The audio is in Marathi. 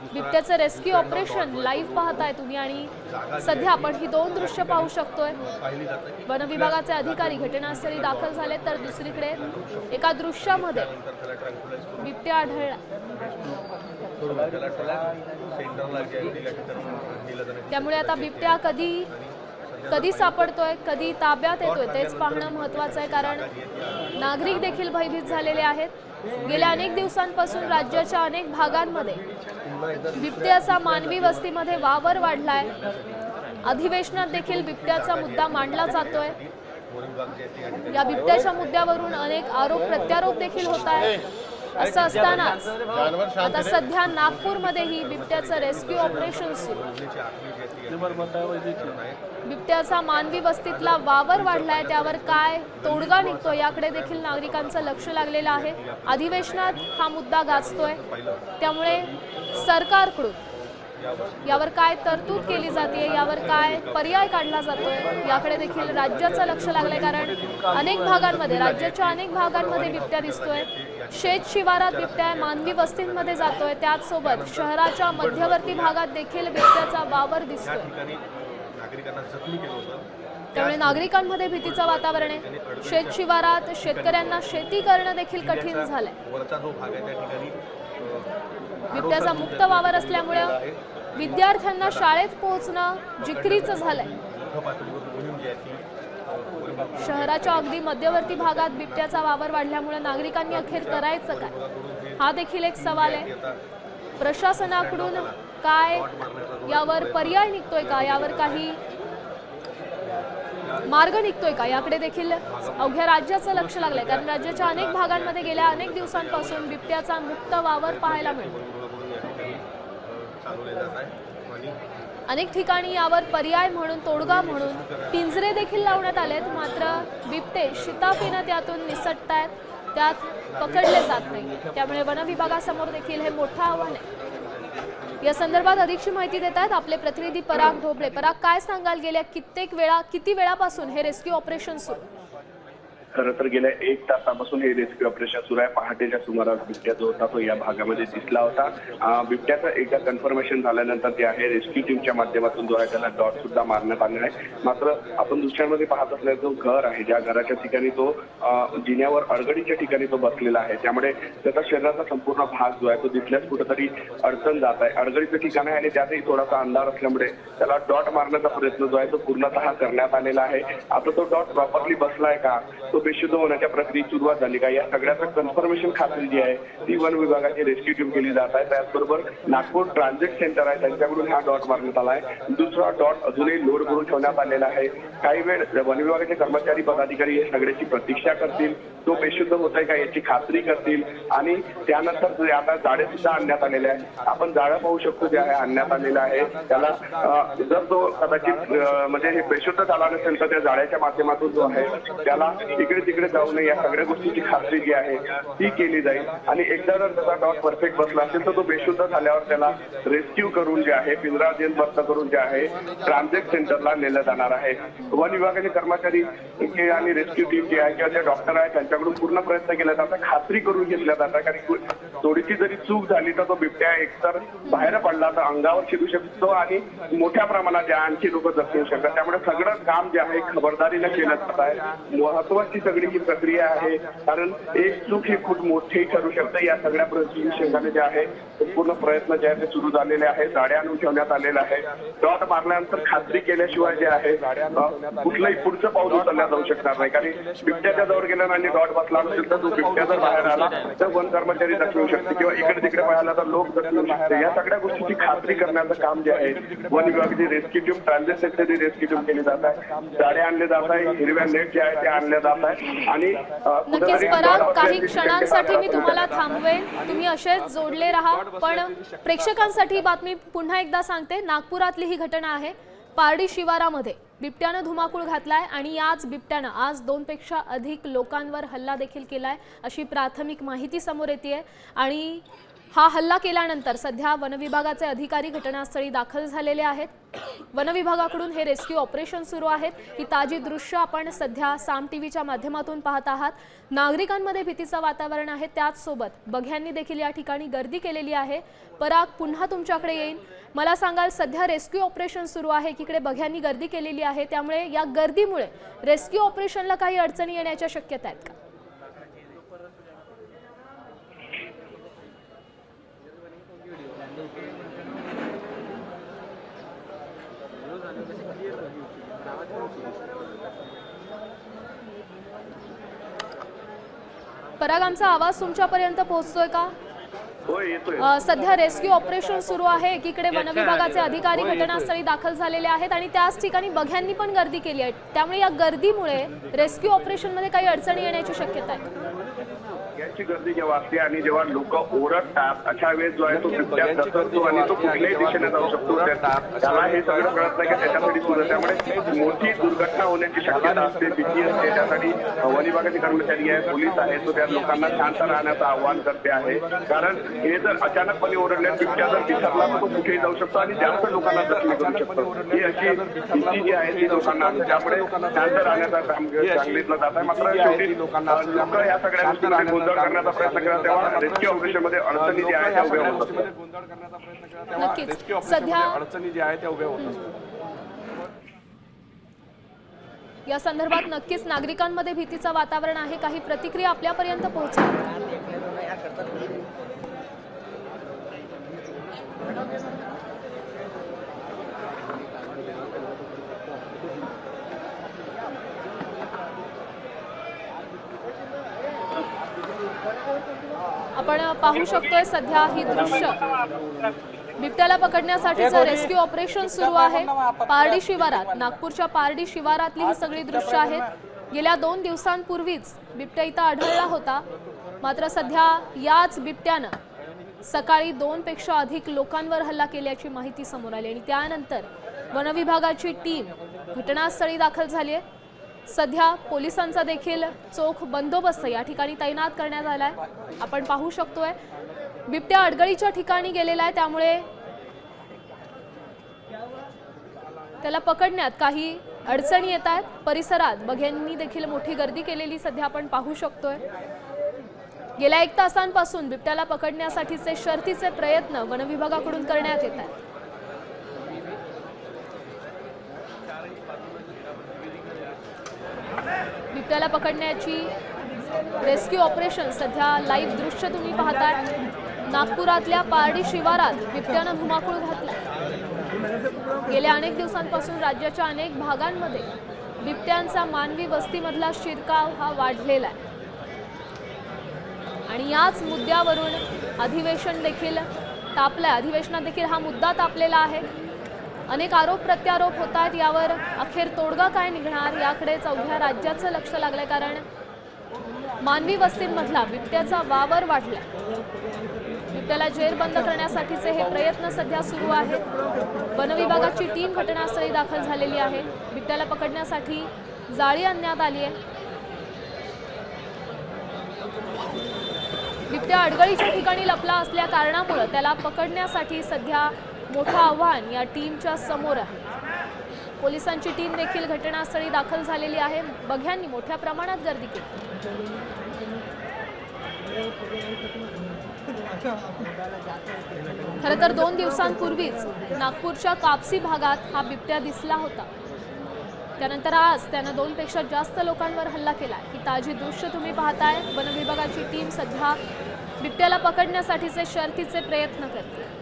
बिबट्याचं रेस्क्यू ऑपरेशन लाईव्ह पाहताय तुम्ही आणि सध्या आपण ही दोन दृश्य पाहू शकतोय। वन विभागाचे अधिकारी घटनास्थळी दाखल झाले तर दुसरीकडे एका दृश्यामध्ये बिबट्या आढळला। त्यामुळे आता बिबट्या कधी सापडतोय, कधी ताब्यात येतोय तेच पाहणं महत्त्वाचं आहे, कारण नागरिक देखील भयभीत झालेले आहेत। गेल्या अनेक दिवसांपासून राज्याच्या अनेक भागांमध्ये बिबट्याचा मानवी वस्तीमध्ये वावर वाढलाय। अधिवेशनात देखील बिबट्याचा मुद्दा मांडला जातोय। या बिबट्याच्या मुद्द्यावरून अनेक आरोप प्रत्यारोप देखील होत आहेत। असं असतानाच आता सध्या नागपूरमध्येही बिबट्याचं रेस्क्यू ऑपरेशन सुरू। बिबट्याचा मानवी वस्तीतला वावर वाढलाय, त्यावर काय तोडगा निघतो याकडे देखील नागरिकांचं लक्ष लागलेलं आहे। अधिवेशनात हा मुद्दा गाजतोय, त्यामुळे सरकारकडून यावर काय तरतूद केली जाते, यावर काय पर्याय काढला जातोय याकडे देखील राज्याचं लक्ष लागलंय, कारण अनेक भागांमध्ये राज्याच्या अनेक भागांमध्ये बिबट्या दिसतोय। शेत शिवारात बिबट्या मानवी वस्तींमध्ये जातोय, त्याचसोबत शहराच्या मध्यवर्ती भागात देखील बिबट्याचा वावर दिसतोय। त्यामुळे नागरिकांमध्ये भीतीचं वातावरण आहे। शेत शिवारात शेतकऱ्यांना शेती करणं देखील कठीण झालंय। बिबट्याचा मुक्त वावर असल्यामुळे विद्यार्थ्यांना शाळेत पोहोचणं जिकरीचं झालंय। शहराच्या अगदी मध्यवर्ती भागात बिबट्याचा वावर वाढल्यामुळे नागरिकांनी अखेर करायचं काय, हा देखील एक सवाल आहे। प्रशासनाकडून काय यावर पर्याय निघतोय का, यावर काही मार्ग निघतोय का, याकडे देखील अवघ्या राज्याचं लक्ष लागलंय, कारण राज्याच्या अनेक भागांमध्ये गेल्या अनेक दिवसांपासून बिबट्याचा मुक्त वावर पाहायला मिळतो। अनेक ठिकाणी यावर पर्याय म्हणून, तोडगा म्हणून पिंजरे देखील लावण्यात आलेत, मात्र बिबटे शिताफीनं त्यातून निसटतायत, त्यात पकडले जात नाही। त्यामुळे वन विभागासमोर देखील हे मोठं आव्हान आहे। या संदर्भात अधिकची माहिती देत आहेत आपले प्रतिनिधी पराग ढोबळे। पराग, काय सांगाल, गेल्या किती वेळापासून हे रेस्क्यू ऑपरेशन सुरू? खरं तर गेल्या 1 तासापासून हे रेस्क्यू ऑपरेशन सुरू आहे। पहाटेच्या सुमारास बिबट्या जो होता तो या भागामध्ये दिसला होता। बिबट्याचं एकदा कन्फर्मेशन झाल्यानंतर जे आहे रेस्क्यू टीमच्या माध्यमातून जो आहे त्याला डॉट सुद्धा मारण्यात आलेला आहे। मात्र आपण दुसऱ्यामध्ये पाहत असलेला जो घर आहे, ज्या घराच्या ठिकाणी तो जिन्यावर अडगडीच्या ठिकाणी तो बसलेला आहे, त्यामुळे त्याचा शरीराचा संपूर्ण भाग जो आहे तो दिसल्यास कुठेतरी अडचण जात आहे। अडगडीचं ठिकाण आहे आणि त्यातही थोडासा अंधार असल्यामुळे त्याला डॉट मारण्याचा प्रयत्न जो आहे तो पूर्णतः करण्यात आलेला आहे। आता तो डॉट प्रॉपरली बसलाय का, तो बेशुद्ध होण्याच्या प्रक्रियेची सुरुवात झाली का, या सगळ्याचं कन्फर्मेशन खात्री जी आहे ती वन विभागाची रेस्क्यू टीम केली जात आहे। त्याचबरोबर नागपूर ट्रान्झिट सेंटर आहे त्यांच्याकडून हा डॉट मारण्यात आला आहे। दुसरा डॉट अजूनही लोड करून ठेवण्यात आलेला आहे। काही वेळ वन विभागाचे कर्मचारी पदाधिकारी हे सगळ्याची प्रतीक्षा करतील, तो बेशुद्ध होत आहे का याची खात्री करतील आणि त्यानंतर आता जाळे सुद्धा आणण्यात आलेले आहे। आपण जाळं पाहू शकतो जे आहे आणण्यात आलेलं आहे। त्याला जर तो कदाचित म्हणजे हे बेशुद्ध झाला नसेल तर त्या जाळ्याच्या माध्यमातून जो आहे त्याला इकडे तिकडे जाऊ नये या सगळ्या गोष्टीची खात्री जी आहे ती केली जाईल। आणि एकदा जर त्याचा डॉट परफेक्ट बसला असेल तर तो बेशुद्ध झाल्यावर त्याला रेस्क्यू करून जे आहे पिंजरा जेलबद्ध करून जे आहे ट्रान्झिट सेंटरला नेलं जाणार आहे। वन विभागाचे कर्मचारी आणि रेस्क्यू टीम जे आहे किंवा जे डॉक्टर आहे त्यांच्याकडून पूर्ण प्रयत्न केला जातात, खात्री करून घेतल्या जातात, कारण थोडीशी जरी चूक झाली तर तो बिबट्या एकतर बाहेर पडला तर अंगावर शिरू शकतो आणि मोठ्या प्रमाणात आणखी लोक जखमी होऊ शकतात। त्यामुळे सगळं काम जे आहे खबरदारीने केलं जात आहे। महत्वाची सगळी ही प्रक्रिया आहे, कारण एक चूक ही खूप मोठी ठरू शकते। या सगळ्या अनुषंगाने जे आहे पूर्ण प्रयत्न जे आहे ते सुरू झालेले आहे। जाड्या आणून ठेवण्यात आलेला आहे। डॉट मारल्यानंतर खात्री केल्याशिवाय जे आहे कुठलंही पुढचं पाऊल उचलल्या जाऊ शकणार नाही, कारण बिबट्याच्या जवळ गेला आणि डॉट बसला असेल तर तो बिबट्या जर बाहेर आला तर वन कर्मचारी जखमी होऊ शकते किंवा इकडे तिकडे पाहायला तर लोक जखमी होऊ शकते। या सगळ्या गोष्टीची खात्री करण्याचं काम जे आहे वन विभागाची रेस्क्यू टीम ट्रान्झिट सेंटरची रेस्क्यू टीम केली जात आहे। जाळे आणले जात आहे, हिरव्या नेट जे आहे ते आणले जात आहे आणि नक्कीच पराग, काही क्षणांसाठी मी तुम्हाला थांबवेन, तुम्ही असेच जोडले राहा। पण प्रेक्षकांसाठी बातमी पुन्हा एकदा सांगते, नागपुरातली ही घटना आहे। पारडी शिवारामध्ये बिबट्यानं धुमाकूळ घातलाय आणि याच बिबट्यानं आज 2 पेक्षा अधिक लोकांवर हल्ला देखील केलाय अशी प्राथमिक माहिती समोर येते। आणि हा हल्ला केल्यानंतर सध्या वनविभागाचे अधिकारी घटनास्थळी दाखल झालेले आहेत। वनविभागाकडून हे रेस्क्यू ऑपरेशन सुरू आहे। ही ताजी दृश्य आपण सध्या साम टीव्हीच्या माध्यमातून पाहत आहात। नागरिकांमध्ये भीतीचं वातावरण आहे, त्याच सोबत बघ्यांनी देखील या ठिकाणी गर्दी केलेली आहे। पराग, पुन्हा तुमच्याकडे येईन। मला सांगाल, सध्या रेस्क्यू ऑपरेशन सुरू आहे, एकीकडे बघ्यांनी गर्दी केलेली आहे, त्यामुळे या गर्दीमुळे रेस्क्यू ऑपरेशनला काही अडचणी येण्याच्या शक्यता आहेत का? पराग, आमचा आवाज तुमच्यापर्यंत पोहोचतोय का? हो, येतोय। सध्या रेस्क्यू ऑपरेशन सुरू आहे, एकीकडे वनविभागाचे अधिकारी घटनास्थळी दाखल झालेले आहेत आणि त्याच ठिकाणी बघ्यांनी पण गर्दी केली आहे, त्यामुळे या गर्दीमुळे रेस्क्यू ऑपरेशन मध्ये काही अडचणी येण्याची शक्यता आहे। याची गर्दी जेव्हा असते आणि जेव्हा लोक ओरडतात, अशा वेळेस जो आहे तो बिबट्या घसरतो आणि तो कुठल्याही दिशेने जाऊ शकतो। त्याला हे सगळं कळत नाही की त्याच्यासाठी सुरू आहे, त्यामुळे मोठी दुर्घटना होण्याची शक्यता असते, भीती असते। त्यासाठी वन विभागाचे कर्मचारी आहे, पोलीस आहे, तो त्या लोकांना शांत राहण्याचं आवाहन करते आहे। कारण हे जर अचानकपणे ओरडल्या बिबट्या जर दिसरला तर तो कुठेही जाऊ शकतो आणि जास्त लोकांना जखमी करू शकतो। ही अशी भीती जी आहे ती लोकांना असते, त्यामुळे शांत राहण्याचं काम सांगितलं जात आहे। मात्र शेवटी लोक या सगळ्या गोष्टींमध्ये गोंधळ करण्याचा प्रयत्न करतात, तेव्हा रेस्क्यू ऑपरेशन मध्ये अडचणी जी आहे त्या उभ्या होत असतात। नक्कीच सध्या अडचणी जी आहे त्या उभ्या होत असतात। या संदर्भात नक्कीच नागरिकांमध्ये भीतीचं वातावरण आहे। काही प्रतिक्रिया आपल्यापर्यंत पोहोचतात। आपण पाहू शकतोय सध्या ही दृश्य बिबट्याला पकडण्यासाठीचं रेस्क्यू ऑपरेशन सुरू आहे पारडी शिवारात। नागपूरच्या पारडी शिवारातली ही सगळी दृश्य आहेत। गेल्या 2 दिवसांपूर्वीच बिबट्या इथं आढळला होता, मात्र सध्या याच बिबट्यानं सकाळी 2 पेक्षा अधिक लोकांवर हल्ला केल्याची माहिती समोर आली आणि त्यानंतर वनविभागाची टीम घटनास्थळी दाखल झाली आहे। सध्या पोलिसांचा देखील चोख बंदोबस्त या ठिकाणी तैनात करण्यात आलाय। आपण पाहू शकतोय बिबट्या अडगळीच्या ठिकाणी गेलेला आहे, त्यामुळे त्याला पकडण्यात काही अडचणी येत आहेत। परिसरात बघ्यांनी देखील मोठी गर्दी केलेली सध्या आपण पाहू शकतोय। गेल्या 1 तासांपासून बिबट्याला पकडण्यासाठीचे शर्थीचे प्रयत्न वनविभागाकडून करण्यात येत आहेत। बिबट्याला पकडण्याची रेस्क्यू ऑपरेशन सध्या लाईव्ह दृश्य तुम्ही पाहताय। नागपुरातल्या पारडी शिवारात बिबट्यानं धुमाकूळ घातला। गेल्या अनेक दिवसांपासून राज्याच्या अनेक भागांमध्ये बिबट्यांचा मानवी वस्तीमधला शिरकाव हा वाढलेला आहे आणि याच मुद्द्यावरून अधिवेशन देखील तापलंय। अधिवेशनात देखील हा मुद्दा तापलेला आहे। अनेक आरोप प्रत्यारोप होत आहेत, यावर अखेर तोडगा काय निघणार याकडे अवघ्या राज्याचं लक्ष लागलंय, कारण मानवी वस्तींमधला बिबट्याचा वावर वाढला। बिबट्याला जेरबंद करण्यासाठीचे हे प्रयत्न सध्या सुरू आहेत। वनविभागाची टीम घटनास्थळी दाखल झालेली आहे। बिबट्याला पकडण्यासाठी जाळी आणण्यात आली आहे। बिबट्या अडगळीच्या ठिकाणी लपला असल्या कारणामुळे त्याला पकडण्यासाठी सध्या मोठं आव्हान या टीमच्या समोर आहे। पोलिसांची टीम देखील घटनास्थळी दाखल झालेली आहे। बघ्यांनी मोठ्या प्रमाणात गर्दी केली। खरं तर 2 दिवसांपूर्वीच नागपूरच्या कापसी भागात हा बिबट्या दिसला होता, त्यानंतर आज त्यानं 2 पेक्षा जास्त लोकांवर हल्ला केला। ही ताजी दृश्य तुम्ही पाहताय। वनविभागाची टीम सध्या बिबट्याला पकडण्यासाठीचे शर्थीचे प्रयत्न करते।